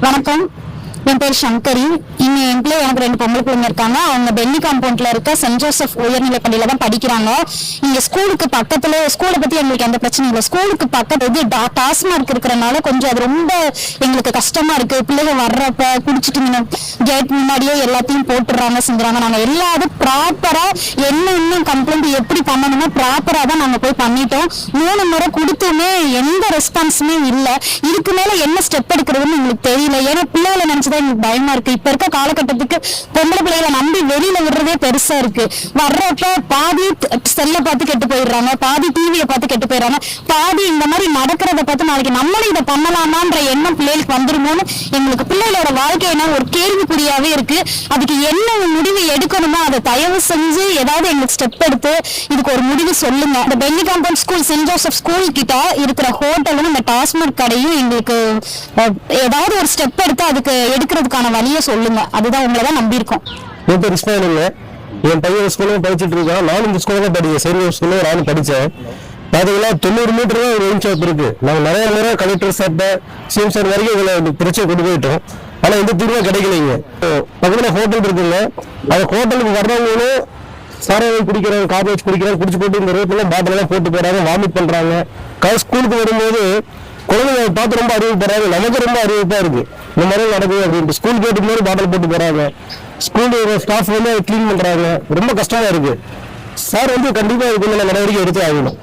வணக்கம். என் பேர் சங்கரி. என் பிள்ளை எனக்கு 2 பொம்பளை பிள்ளைங்க இருக்காங்க. அவங்க பென்னி காம்பவுண்ட்ல இருக்க சென்ட் ஜோசப் உயர்நிலைப்பள்ளியில தான் படிக்கிறாங்க. இங்க ஸ்கூலுக்கு பக்கத்துல, ஸ்கூலை பத்தி எங்களுக்கு எந்த பிரச்சனையும் இல்லை. ஸ்கூலுக்கு பக்கத்துல டாஸ்மார்க் இருக்கிறனால கொஞ்சம் அது ரொம்ப எங்களுக்கு கஷ்டமா இருக்கு. பிள்ளைங்க வர்றப்ப குடிச்சிட்டு கேட் முன்னாடியே எல்லாத்தையும் போட்டுறாங்க, செஞ்சுறாங்க. நாங்க எல்லாரும் ப்ராப்பரா என்ன கம்ப்ளைண்ட் எப்படி பண்ணணுமோ ப்ராப்பரா தான் நாங்க போய் பண்ணிட்டோம். 3 முறை கொடுத்துமே எந்த ரெஸ்பான்ஸுமே இல்லை. இதுக்கு மேல என்ன ஸ்டெப் எடுக்கிறதுன்னு எங்களுக்கு தெரியல. ஏன்னா பிள்ளைகளை நினைச்சுதான் எங்களுக்கு பயமா இருக்கு. இப்ப இருக்க காலகட்டத்துக்கு பொம்பளை பிள்ளைகளை நம்பி வெளியில விடுறதே பெருசா இருக்கு. வர்றப்ப பாதி செல்ல பார்த்து கெட்டு போயிடுறாங்க, பாதி டிவியை பார்த்து கெட்டு போயிடுறாங்க, பாதி இந்த மாதிரி நடக்கிறத பார்த்து நாளைக்கு நம்மளும் இதை பண்ணலாமான்ற எண்ணம் பிள்ளைகளுக்கு வந்துருமோன்னு எங்களுக்கு பிள்ளைகளோட வாழ்க்கையினா ஒரு கேள்விக்குறியாவே இருக்கு. அதுக்கு என்ன முடிவு எடுக்கணுமோ அதை தயவு செஞ்சு ஏதாவது எங்களுக்கு ஸ்டெப் எடுத்து இதுக்கு ஒரு முடிவு சொல்லுங்க. இந்த Penny compound school, saint Joseph school கிட்ட இருக்கிற ஹோட்டலும் இந்த டாஸ்மாக் கடையும் எங்களுக்கு ஏதாவது ஒரு ஸ்டெப் எடுத்து அதுக்கு எடுக்கிறதுக்கான வழியை சொல்லுங்க. அதுதான் உங்களை தான் நம்பியிருக்கோம். என் பேர் இஸ்மாயிலுங்க. என் பையன் ஸ்கூலில் படிச்சுட்டு இருக்கேன். நானும் இந்த ஸ்கூலில் தான் படித்தேன். செயின்ட் ஸ்கூலில் நானும் படித்தேன். பார்த்தீங்கன்னா 90 மீட்டர் தான் ஒரு ஒயின் ஷாப் இருக்கு. நாங்கள் நிறைய முறை கலெக்டர் சார்ட்ட சிஎம் சார் வரைக்கும் இதில் பிரச்சனை கொண்டு போயிட்டோம். ஆனால் எந்த தீர்வும் கிடைக்கலைங்க. பக்கத்தில் ஹோட்டல் இருக்குங்க. அந்த ஹோட்டலுக்கு வர்றவங்களும் சாராயம் குடிக்கிறாங்க, கார்பேஜ் குடிக்கிறாங்க, குடிச்சு போட்டு இந்த ரோட்லாம் பாட்டிலாம் போட்டு போறாங்க, வாமிட் பண்றாங்க. ஸ்கூலுக்கு வரும்போது குழந்தைங்க பார்த்து ரொம்ப அறிவிப்படுறாங்க. நமக்கு ரொம்ப அறிவிப்பா இருக்கு, இந்த மாதிரி நடக்குது அப்படின்ட்டு. ஸ்கூல் கேட்டு மாதிரி பாட்டில் போட்டு போறாங்க. ஸ்கூல் ஸ்டாஃப் வந்து கிளீன் பண்றாங்க. ரொம்ப கஷ்டமா இருக்கு. சார் வந்து கண்டிப்பா இதுக்கு நடவடிக்கை எடுத்து ஆகணும்.